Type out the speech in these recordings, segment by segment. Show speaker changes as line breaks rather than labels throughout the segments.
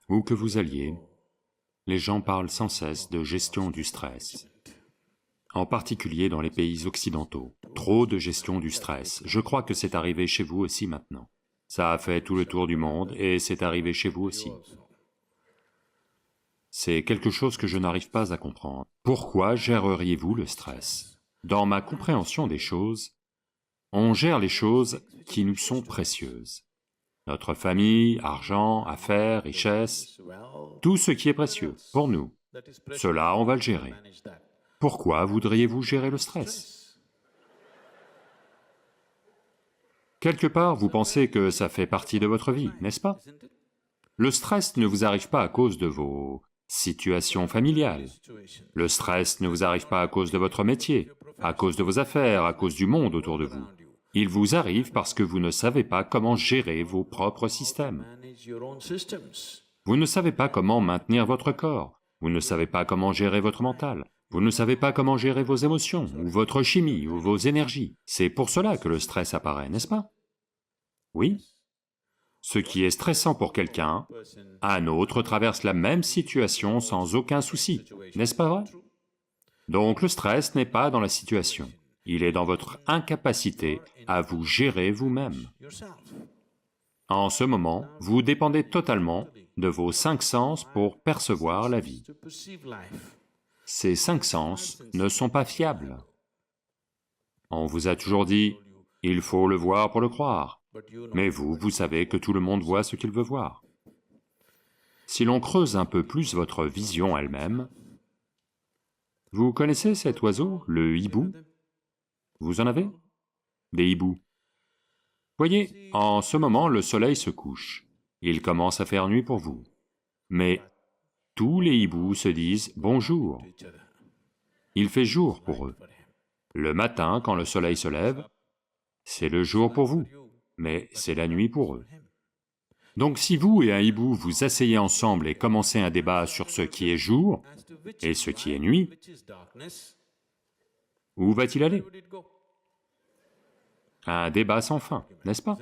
Où que vous alliez, les gens parlent sans cesse de gestion du stress, en particulier dans les pays occidentaux. Trop de gestion du stress. Je crois que c'est arrivé chez vous aussi maintenant. Ça a fait tout le tour du monde et c'est arrivé chez vous aussi. C'est quelque chose que je n'arrive pas à comprendre. Pourquoi géreriez-vous le stress? Dans ma compréhension des choses, on gère les choses qui nous sont précieuses. Notre famille, argent, affaires, richesses, tout ce qui est précieux pour nous, cela on va le gérer. Pourquoi voudriez-vous gérer le stress? Quelque part, vous pensez que ça fait partie de votre vie, n'est-ce pas? Le stress ne vous arrive pas à cause de vos situations familiales. Le stress ne vous arrive pas à cause de votre métier, à cause de vos affaires, à cause du monde autour de vous. Il vous arrive parce que vous ne savez pas comment gérer vos propres systèmes. Vous ne savez pas comment maintenir votre corps, vous ne savez pas comment gérer votre mental, vous ne savez pas comment gérer vos émotions, ou votre chimie, ou vos énergies. C'est pour cela que le stress apparaît, n'est-ce pas? Oui. Ce qui est stressant pour quelqu'un, un autre traverse la même situation sans aucun souci, n'est-ce pas vrai? Donc le stress n'est pas dans la situation. Il est dans votre incapacité à vous gérer vous-même. En ce moment, vous dépendez totalement de vos 5 sens pour percevoir la vie. Ces 5 sens ne sont pas fiables. On vous a toujours dit, il faut le voir pour le croire, mais vous savez que tout le monde voit ce qu'il veut voir. Si l'on creuse un peu plus votre vision elle-même, vous connaissez cet oiseau, le hibou? Vous en avez? Des hiboux. Voyez, en ce moment, le soleil se couche. Il commence à faire nuit pour vous. Mais tous les hiboux se disent bonjour. Il fait jour pour eux. Le matin, quand le soleil se lève, c'est le jour pour vous, mais c'est la nuit pour eux. Donc si vous et un hibou vous asseyez ensemble et commencez un débat sur ce qui est jour et ce qui est nuit, où va-t-il aller? Un débat sans fin, n'est-ce pas?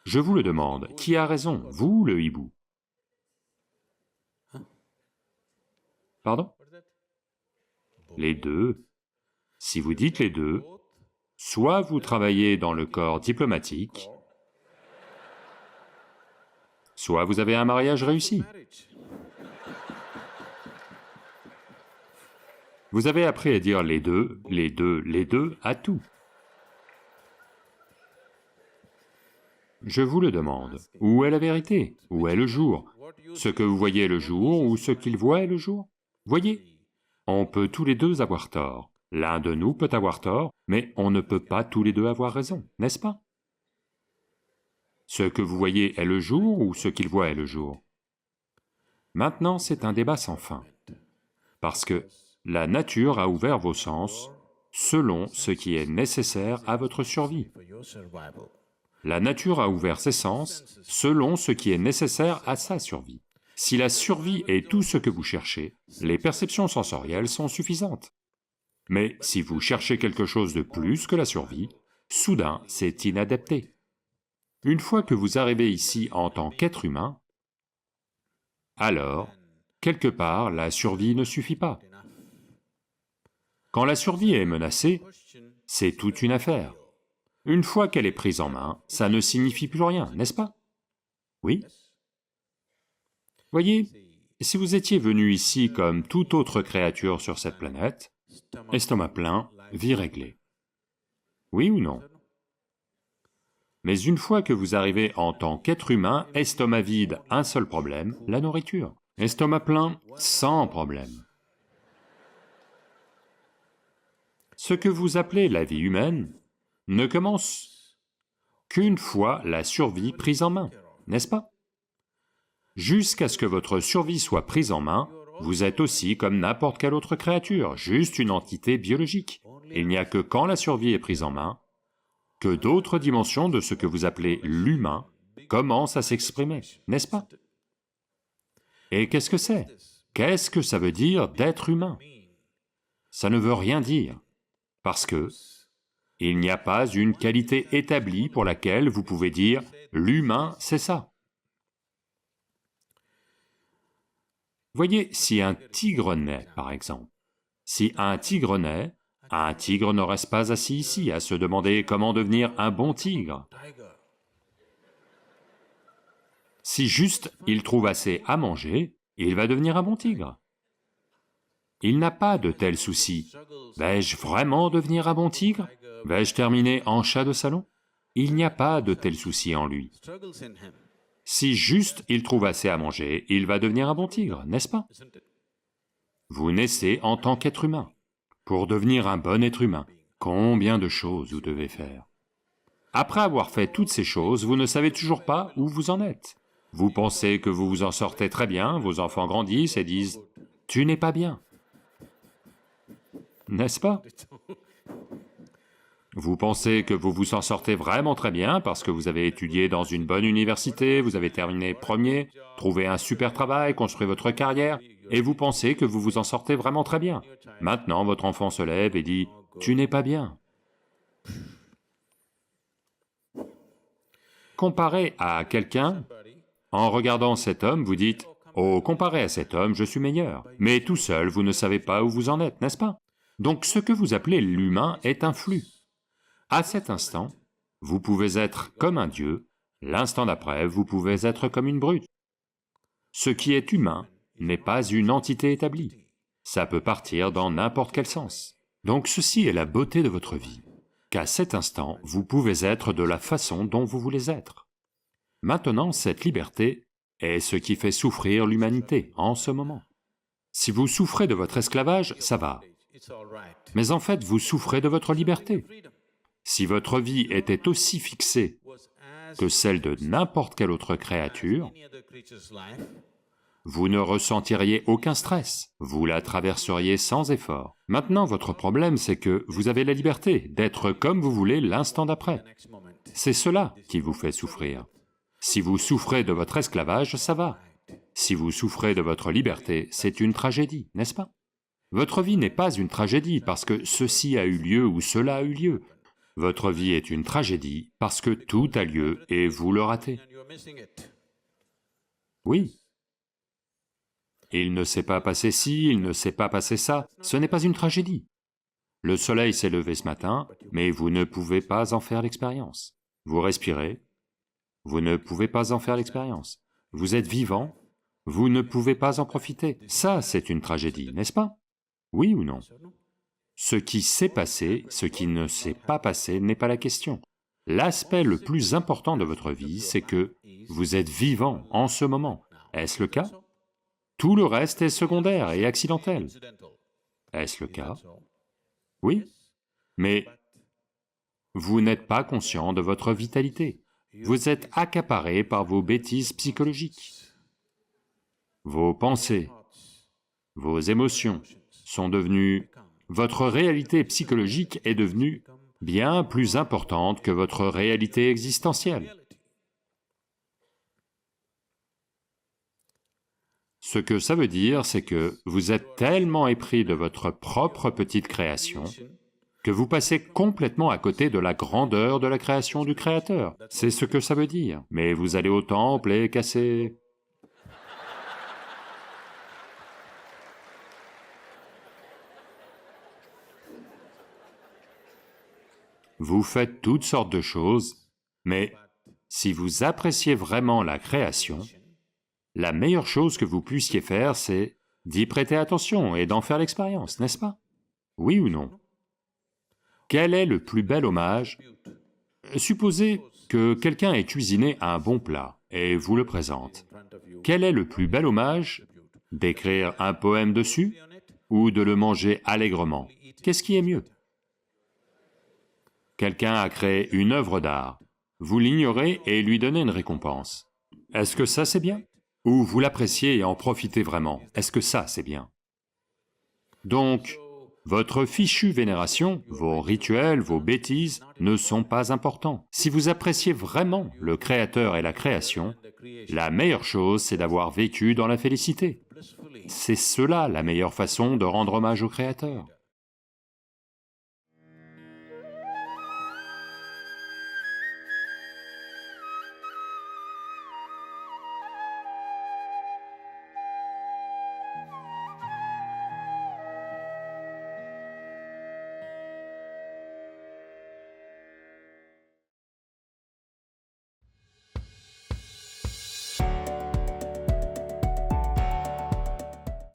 Je vous le demande, qui a raison, vous ou le hibou? Pardon? Les deux. Si vous dites les deux, soit vous travaillez dans le corps diplomatique, soit vous avez un mariage réussi. Vous avez appris à dire les deux, les deux, les deux à tout. Je vous le demande, où est la vérité? Où est le jour? Ce que vous voyez est le jour ou ce qu'il voit est le jour? Voyez, on peut tous les deux avoir tort. L'un de nous peut avoir tort, mais on ne peut pas tous les deux avoir raison, n'est-ce pas? Ce que vous voyez est le jour ou ce qu'il voit est le jour? Maintenant, c'est un débat sans fin, parce que la nature a ouvert vos sens selon ce qui est nécessaire à votre survie. La nature a ouvert ses sens selon ce qui est nécessaire à sa survie. Si la survie est tout ce que vous cherchez, les perceptions sensorielles sont suffisantes. Mais si vous cherchez quelque chose de plus que la survie, soudain c'est inadapté. Une fois que vous arrivez ici en tant qu'être humain, alors, quelque part, la survie ne suffit pas. Quand la survie est menacée, c'est toute une affaire. Une fois qu'elle est prise en main, ça ne signifie plus rien, n'est-ce pas? Oui? Voyez, si vous étiez venu ici comme toute autre créature sur cette planète, estomac plein, vie réglée. Oui ou non? Mais une fois que vous arrivez en tant qu'être humain, estomac vide, un seul problème, la nourriture. Estomac plein, sans problème. Ce que vous appelez la vie humaine ne commence qu'une fois la survie prise en main, n'est-ce pas? Jusqu'à ce que votre survie soit prise en main, vous êtes aussi comme n'importe quelle autre créature, juste une entité biologique. Il n'y a que quand la survie est prise en main, que d'autres dimensions de ce que vous appelez l'humain commence à s'exprimer, n'est-ce pas? Et qu'est-ce que c'est? Qu'est-ce que ça veut dire d'être humain? Ça ne veut rien dire, parce que il n'y a pas une qualité établie pour laquelle vous pouvez dire « l'humain, c'est ça ». Voyez, si un tigre naît, par exemple, si un tigre naît, un tigre ne reste pas assis ici à se demander comment devenir un bon tigre. Si juste il trouve assez à manger, il va devenir un bon tigre. Il n'a pas de tels soucis. Vais-je vraiment devenir un bon tigre? Vais-je terminer en chat de salon? Il n'y a pas de tels soucis en lui. Si juste il trouve assez à manger, il va devenir un bon tigre, n'est-ce pas? Vous naissez en tant qu'être humain. Pour devenir un bon être humain, combien de choses vous devez faire? Après avoir fait toutes ces choses, vous ne savez toujours pas où vous en êtes. Vous pensez que vous vous en sortez très bien, vos enfants grandissent et disent « tu n'es pas bien ». N'est-ce pas? Vous pensez que vous vous en sortez vraiment très bien parce que vous avez étudié dans une bonne université, vous avez terminé premier, trouvé un super travail, construit votre carrière, et vous pensez que vous vous en sortez vraiment très bien. Maintenant, votre enfant se lève et dit « tu n'es pas bien ». Comparé à quelqu'un, en regardant cet homme, vous dites « oh, comparé à cet homme, je suis meilleur ». Mais tout seul, vous ne savez pas où vous en êtes, n'est-ce pas? Donc ce que vous appelez l'humain est un flux. À cet instant, vous pouvez être comme un dieu, l'instant d'après, vous pouvez être comme une brute. Ce qui est humain n'est pas une entité établie. Ça peut partir dans n'importe quel sens. Donc ceci est la beauté de votre vie, qu'à cet instant, vous pouvez être de la façon dont vous voulez être. Maintenant, cette liberté est ce qui fait souffrir l'humanité en ce moment. Si vous souffrez de votre esclavage, ça va. Mais en fait, vous souffrez de votre liberté. Si votre vie était aussi fixée que celle de n'importe quelle autre créature, vous ne ressentiriez aucun stress, vous la traverseriez sans effort. Maintenant, votre problème, c'est que vous avez la liberté d'être comme vous voulez l'instant d'après. C'est cela qui vous fait souffrir. Si vous souffrez de votre esclavage, ça va. Si vous souffrez de votre liberté, c'est une tragédie, n'est-ce pas? Votre vie n'est pas une tragédie parce que ceci a eu lieu ou cela a eu lieu. Votre vie est une tragédie parce que tout a lieu et vous le ratez. Oui. Il ne s'est pas passé ci, il ne s'est pas passé ça, ce n'est pas une tragédie. Le soleil s'est levé ce matin, mais vous ne pouvez pas en faire l'expérience. Vous respirez, vous ne pouvez pas en faire l'expérience. Vous êtes vivant, vous ne pouvez pas en profiter. Ça, c'est une tragédie, n'est-ce pas? Oui ou non? Ce qui s'est passé, ce qui ne s'est pas passé n'est pas la question. L'aspect le plus important de votre vie, c'est que vous êtes vivant en ce moment. Est-ce le cas? Tout le reste est secondaire et accidentel. Est-ce le cas? Oui. Mais vous n'êtes pas conscient de votre vitalité. Vous êtes accaparé par vos bêtises psychologiques. Vos pensées, vos émotions sont devenues... Votre réalité psychologique est devenue bien plus importante que votre réalité existentielle. Ce que ça veut dire, c'est que vous êtes tellement épris de votre propre petite création que vous passez complètement à côté de la grandeur de la création du Créateur. C'est ce que ça veut dire. Mais vous allez au temple et cassez... Vous faites toutes sortes de choses, mais si vous appréciez vraiment la création, la meilleure chose que vous puissiez faire, c'est d'y prêter attention et d'en faire l'expérience, n'est-ce pas? Oui ou non? Quel est le plus bel hommage? Supposez que quelqu'un ait cuisiné un bon plat et vous le présente. Quel est le plus bel hommage? D'écrire un poème dessus ou de le manger allègrement? Qu'est-ce qui est mieux? Quelqu'un a créé une œuvre d'art, vous l'ignorez et lui donnez une récompense. Est-ce que ça c'est bien? Ou vous l'appréciez et en profitez vraiment? Est-ce que ça c'est bien? Donc, Votre fichue vénération, vos rituels, vos bêtises ne sont pas importants. Si vous appréciez vraiment le Créateur et la création, la meilleure chose c'est d'avoir vécu dans la félicité. C'est cela la meilleure façon de rendre hommage au Créateur.